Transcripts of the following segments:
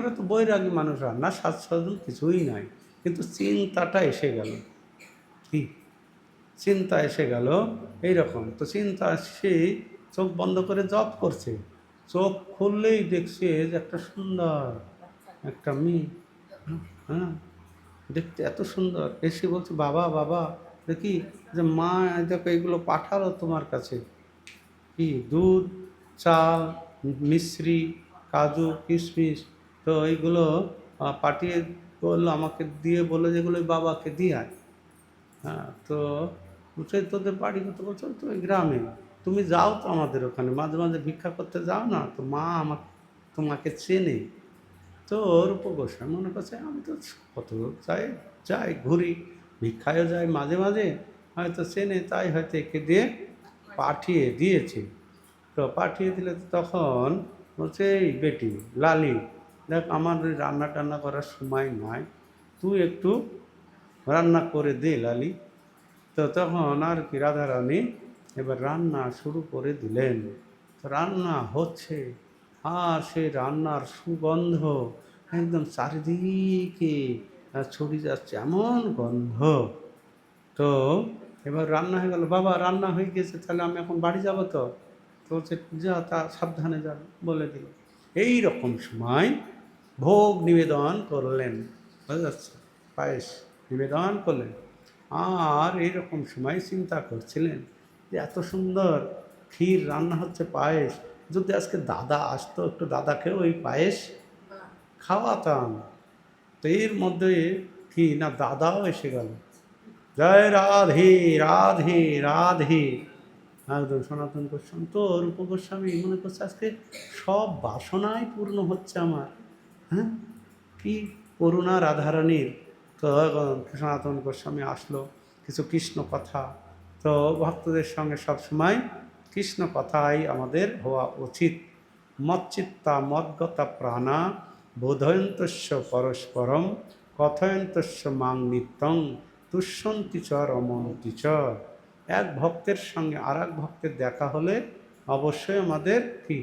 আমরা তো বৈরাগী মানুষ, রান্না স্বাদ সাধন কিছুই নাই, কিন্তু চিন্তাটা এসে গেল। কি চিন্তা এসে গেল এইরকম। তো চিন্তা সে চোখ বন্ধ করে জব করছে, চোখ খুললেই দেখছে যে একটা সুন্দর একটা মেয়ে। হ্যাঁ, দেখতে এত সুন্দর। এসে বলছে, বাবা বাবা দেখি যে মা দেখো এগুলো পাঠালো তোমার কাছে, কি দুধ, চাল, মিশ্রি, কাজু, কিশমিশ। তো এইগুলো পাঠিয়ে বললো আমাকে দিয়ে, বলে যেগুলো বাবাকে দিয়ে আয়। হ্যাঁ, তো বলছে তোদের বাড়ি কত? বলছো তো ওই গ্রামে। তুমি যাও তো আমাদের ওখানে মাঝে মাঝে ভিক্ষা করতে যাও না, তো মা আমাকে তোমাকে চেনে। তো রূপ গোস্বামী মনে করছে আমি তো কত যাই যাই ঘুরি, ভিক্ষায়ও যাই মাঝে মাঝে, হয়তো চেনে, তাই হয়তো একে দিয়ে পাঠিয়ে দিয়েছে। তো পাঠিয়ে দিলে তো তখন বলছে, এই বেটি লালি, দেখ আমার ওই রান্না টান্না করার সময় নাই, তুই একটু রান্না করে দে লালি। তো তখন আর কি রাধারানী এবার রান্না শুরু করে দিলেন। তো রান্না হচ্ছে, আর সেই রান্নার সুগন্ধ একদম চারিদিকে ছড়িয়ে যাচ্ছে, এমন গন্ধ। তো এবার রান্না হয়ে গেল, বাবা রান্না হয়ে গেছে, তাহলে আমি এখন বাড়ি যাব। তো তো বলছে যা, তা সাবধানে যাবে বলে দিল। এই রকম সময় ভোগ নিবেদন করলেন, বুঝা যাচ্ছে, পায়েস নিবেদন করলেন। আর এইরকম সময় চিন্তা করছিলেন যে এত সুন্দর ক্ষীর রান্না হচ্ছে, পায়েস, যদি আজকে দাদা আসতো একটু দাদাকেও ওই পায়েস খাওয়াতাম। তো এর মধ্যে কি না, দাদাও এসে গেল। জয় রাধে রাধে রাধে। একদম সনাতন গোস্বামী তো রূপ গোস্বামী মনে করছে আজকে সব বাসনাই পূর্ণ হচ্ছে আমার। হ্যাঁ, কি করুণা রাধারানীর। তো সনাতন গোস্বামী আসলো, কিছু কৃষ্ণ কথা। তো ভক্তদের সঙ্গে সব সময় কৃষ্ণ কথাই আমাদের হওয়া উচিত। মচ্চিত্তা মদ্গতা প্রাণা বোধয়ন্তস্য পরস্পরম কথয়ন্তস্য মাং নিত্যং তুষ্যন্তি চ রমন্তি চ। এক ভক্তের সঙ্গে আর এক ভক্তের দেখা হলে অবশ্যই আমাদের কি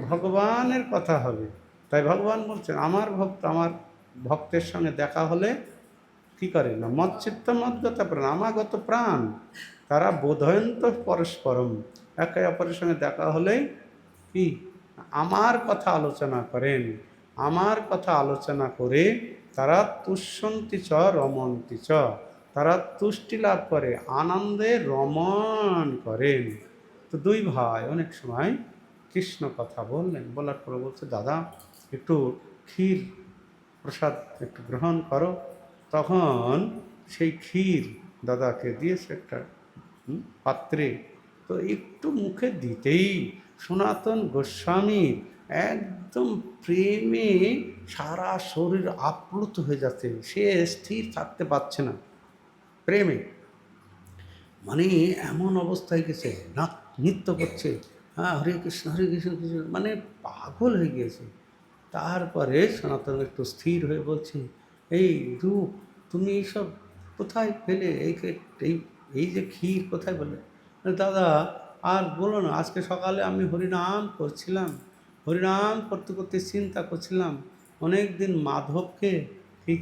ভগবানের কথা হবে। তাই ভগবান বলছেন আমার ভক্ত আমার ভক্তের সঙ্গে দেখা হলে কি করে না, মচ্চিত্ত মদ্গত প্রাণ, আমাগত প্রাণ, তারা বোধয়ন্ত পরস্পরম, একে অপরের সঙ্গে দেখা হলেই কি আমার কথা আলোচনা করেন। আমার কথা আলোচনা করে তারা তুষ্যন্তি চ রমন্তি চ, তারা তুষ্টি লাভ করে, আনন্দে রমণ করেন। তো দুই ভাই অনেক সময় কৃষ্ণ কথা বললেন, বলার পরে বলছে দাদা একটু ক্ষীর প্রসাদ একটু গ্রহণ করো। তখন সেই ক্ষীর দাদাকে দিয়েছে একটা পাত্রে। তো একটু মুখে দিতেই সনাতন গোস্বামী একদম প্রেমে সারা শরীর আপ্লুত হয়ে যাচ্ছে, সে স্থির থাকতে পারছে না প্রেমে। মানে এমন অবস্থায় গেছে, না নৃত্য করছে, হ্যাঁ হরে কৃষ্ণ কৃষ্ণ, মানে পাগল হয়ে গিয়েছে। তারপরে সনাতন একটু স্থির হয়ে বলছে, এই রূপ তুমি এইসব কোথায় পেলে, এই এই যে ক্ষীর কোথায় পেলে? দাদা আর বলো না, আজকে সকালে আমি হরিনাম করছিলাম, হরিনাম করতে করতে চিন্তা করছিলাম অনেক দিন মাধবকে ঠিক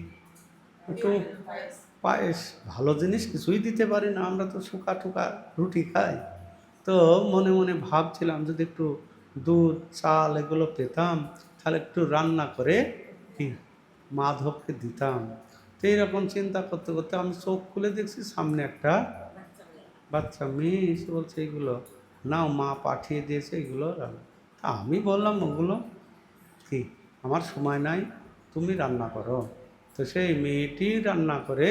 একটু পায়েস, ভালো জিনিস কিছুই দিতে পারি না, আমরা তো শুকা টুকা রুটি খাই। তো মনে মনে ভাবছিলাম যদি একটু দুধ চাল এগুলো পেতাম, তাহলে একটু রান্না করে কি মাধবকে দিতাম। তো এইরকম চিন্তা করতে করতে আমি চোখ খুলে দেখছি সামনে একটা বাচ্চা মেয়ে এসে বলছে এগুলো নাও, মা পাঠিয়ে দিয়েছে এগুলো রান্না। তা আমি বললাম ওগুলো কি আমার সময় নাই, তুমি রান্না করো। তো সেই মেয়েটি রান্না করে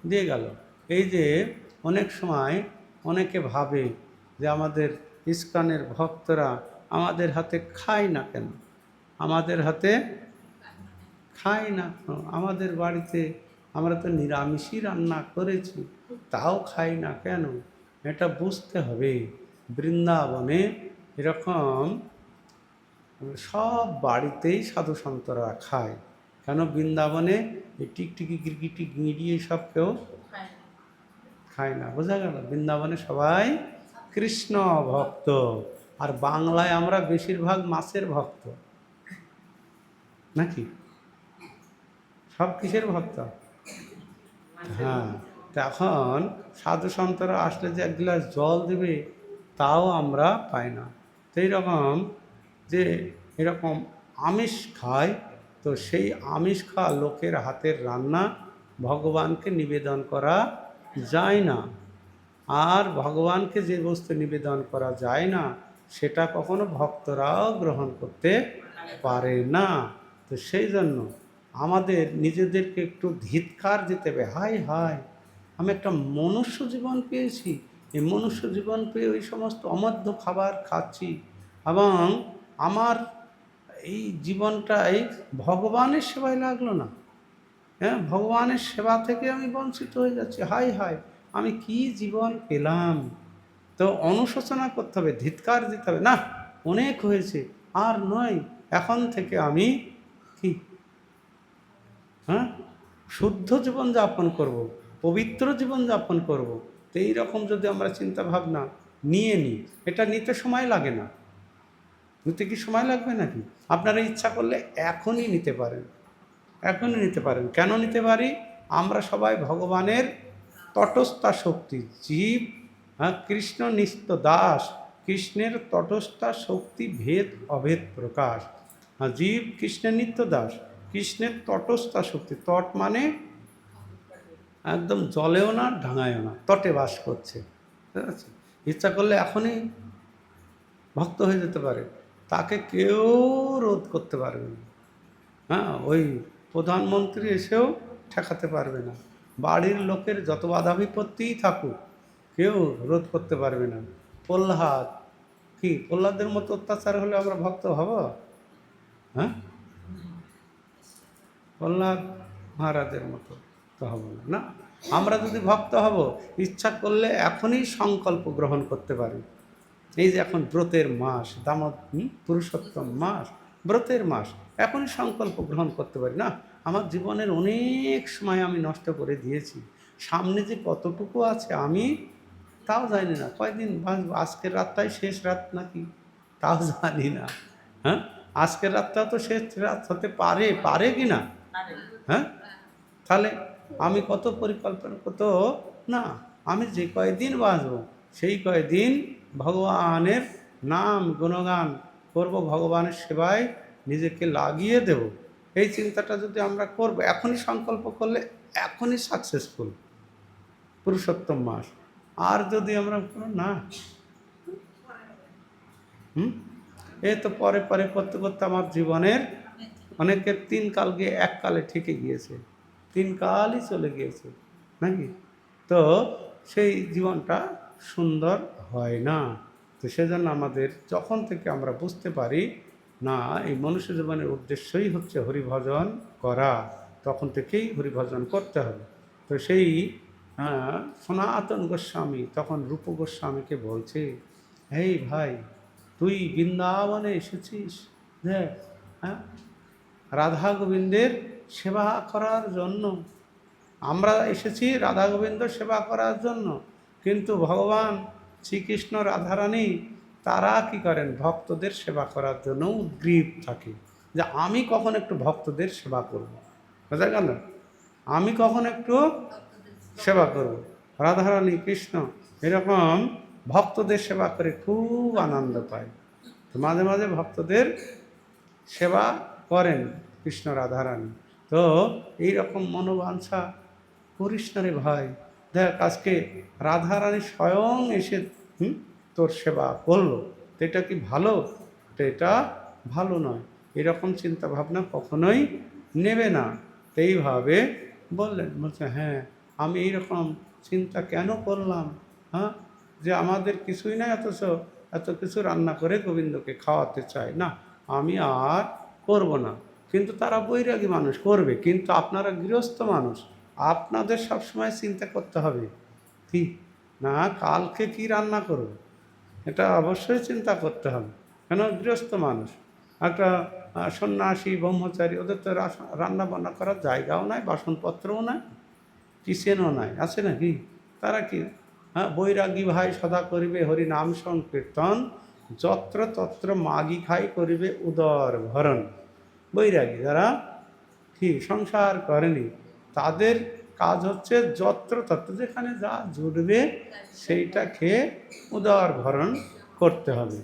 দিয়ে গেল। এই যে অনেক সময় অনেকে ভাবে যে আমাদের ইস্কনের ভক্তরা আমাদের হাতে খায় না কেন, আমাদের হাতে খায় না কেন, আমাদের বাড়িতে আমরা তো নিরামিষই রান্না করেছি, তাও খাই না কেন। এটা বুঝতে হবে। বৃন্দাবনে এরকম সব বাড়িতেই সাধু সন্তরা খায়। কেন বৃন্দাবনে এই টিকটিকি গিরগিটি গিঁড়িয়ে সব কেউ খায় না, বোঝা গেল? বৃন্দাবনে সবাই কৃষ্ণ ভক্ত। আর বাংলায় আমরা বেশিরভাগ মাছের ভক্ত, নাকি? সব কিসের ভক্ত? হ্যাঁ, তখন সাধু সন্তরা আসলে যে এক গ্লাস জল দেবে তাও আমরা পাই না। তো এইরকম যে এরকম আমিষ খায়, তো সেই আমিষ খাওয়া লোকের হাতের রান্না ভগবানকে নিবেদন করা যায় না। আর ভগবানকে যে বস্তু নিবেদন করা যায় না সেটা কখনো ভক্তরাও গ্রহণ করতে পারে না। তো সেই জন্য আমাদের নিজেদেরকে একটু ধিক্কার দিতে হবে। হায় হায়, আমি একটা মনুষ্য জীবন পেয়েছি, এই মনুষ্য জীবন পেয়ে ওই সমস্ত অমধ্য খাবার খাচ্ছি এবং আমার এই জীবনটাই ভগবানের সেবায় লাগলো না। হ্যাঁ, ভগবানের সেবা থেকে আমি বঞ্চিত হয়ে যাচ্ছি। হায় হায়, আমি কি জীবন পেলাম। তো অনুশোচনা করতে হবে, ধিক্কার দিতে হবে, না অনেক হয়েছে, আর নয়, এখন থেকে আমি কি হ্যাঁ শুদ্ধ জীবন যাপন করব, পবিত্র জীবন যাপন করব। তো এইরকম যদি আমরা চিন্তা ভাবনা নিয়ে নিই, এটা নিতে সময় লাগে না। নিতে কি সময় লাগবে নাকি? আপনারা ইচ্ছা করলে এখনই নিতে পারেন, এখনই নিতে পারেন। কেন নিতে পারি? আমরা সবাই ভগবানের তটস্থা শক্তি, জীব কৃষ্ণ নিত্য দাস, কৃষ্ণের তটস্থা শক্তি ভেদ অভেদ প্রকাশ। জীব কৃষ্ণের নিত্য দাস, কৃষ্ণের তটস্থা শক্তি। তট মানে একদম জলেও না ডাঙায়ও না, তটে বাস করছে, ঠিক আছে? ইচ্ছা করলে এখনই ভক্ত হয়ে যেতে পারে, তাকে কেউ রোধ করতে পারবে না। হ্যাঁ, ওই প্রধানমন্ত্রী এসেও ঠেকাতে পারবে না, বাড়ির লোকের যত বাধা বিপত্তিই থাকুক কেউ রোধ করতে পারবে না। প্রহ্লাদ, কি প্রহ্লাদের মতো অত্যাচার হলে আমরা ভক্ত হব? হ্যাঁ, প্রহ্লাদ মহারাজের মতো তো হব না। না, আমরা যদি ভক্ত হব, ইচ্ছা করলে এখনই সংকল্প গ্রহণ করতে পারি। এই যে এখন ব্রতের মাস, পুরুষোত্তম মাস, ব্রতের মাস, এখনই সংকল্প গ্রহণ করতে পারি। না, আমার জীবনের অনেক সময় আমি নষ্ট করে দিয়েছি, সামনে যে কতটুকু আছে আমি তাও জানি না। কয়দিন বাঁচবো? আজকের রাতটাই শেষ রাত নাকি তাও জানি না। হ্যাঁ, আজকের রাতটাও তো শেষ রাত হতে পারে, পারে কি না? হ্যাঁ, তাহলে আমি কত পরিকল্পনা, কত না, আমি যে কয়দিন বাঁচবো সেই কয়দিন ভগবানের নাম গুণগান করব, ভগবানের সেবায় নিজেকে লাগিয়ে দেব। এই চিন্তাটা যদি আমরা করব, এখনই সংকল্প করলে এখনই সাকসেসফুল পুরুষোত্তম মাস। আর যদি আমরা না এ তো পরে পরে করতে করতে আমার জীবনের অনেকের 3 কাল গিয়ে 1 কালে ঠেকে গিয়েছে, 3 কালই চলে গিয়েছে নাকি? তো সেই জীবনটা সুন্দর হয় না। তো সেজন্য আমাদের যখন থেকে আমরা বুঝতে পারি না এই মনুষ্য জীবনের উদ্দেশ্যই হচ্ছে হরিভজন করা, তখন থেকেই হরিভজন করতে হবে। তো সেই সনাতন গোস্বামী তখন রূপ গোস্বামীকে বলছে, এই ভাই, তুই বৃন্দাবনে এসেছিস, দেখ, হ্যাঁ, রাধা গোবিন্দের সেবা করার জন্য। আমরা এসেছি রাধা গোবিন্দ সেবা করার জন্য, কিন্তু ভগবান শ্রীকৃষ্ণ রাধারানী তারা কি করেন? ভক্তদের সেবা করার জন্য উদ্গ্রীব থাকে, যে আমি কখন একটু ভক্তদের সেবা করব। বোঝা গেল? আমি কখন একটু সেবা করব। রাধারানী কৃষ্ণ এরকম ভক্তদের সেবা করে খুব আনন্দ পায়। তো মাঝে মাঝে ভক্তদের সেবা করেন কৃষ্ণ রাধারানী। তো এইরকম মনোবাঞ্ছা করিস না রে ভাই। দেখ, আজকে রাধারানী স্বয়ং এসে তোর সেবা করলো, তো এটা কি ভালো? তো এটা ভালো নয়। এরকম চিন্তা ভাবনা কখনোই নেবে না। তো এইভাবে বললেন, বলছে হ্যাঁ, আমি এইরকম চিন্তা কেন করলাম, হ্যাঁ, যে আমাদের কিছুই নাই, অথচ এত কিছু রান্না করে গোবিন্দকে খাওয়াতে চাই না, আমি আর করব না। কিন্তু তারা বৈরাগী মানুষ, করবে। কিন্তু আপনারা গৃহস্থ মানুষ, আপনাদের সবসময় চিন্তা করতে হবে কি না কালকে কি রান্না করব, এটা অবশ্যই চিন্তা করতে হবে। কেন? গৃহস্থ মানুষ, একটা সন্ন্যাসী ব্রহ্মচারী, ওদের তো রান্না বান্না করার জায়গাও নাই, বাসনপত্রও নাই, কিচেনও নাই, আছে নাকি? তারা কি বৈরাগী ভাই সদা করিবে হরি নাম সংকীর্তন, যত্র তত্র মাগি খাই করিবে উদর ভরণ। বৈরাগী যারা কি সংসার করেনি, তাদের কাজ হচ্ছে যত্র তত্র যেখানে যা জুটবে সেইটা খেয়ে উদার ভরণ করতে হবে।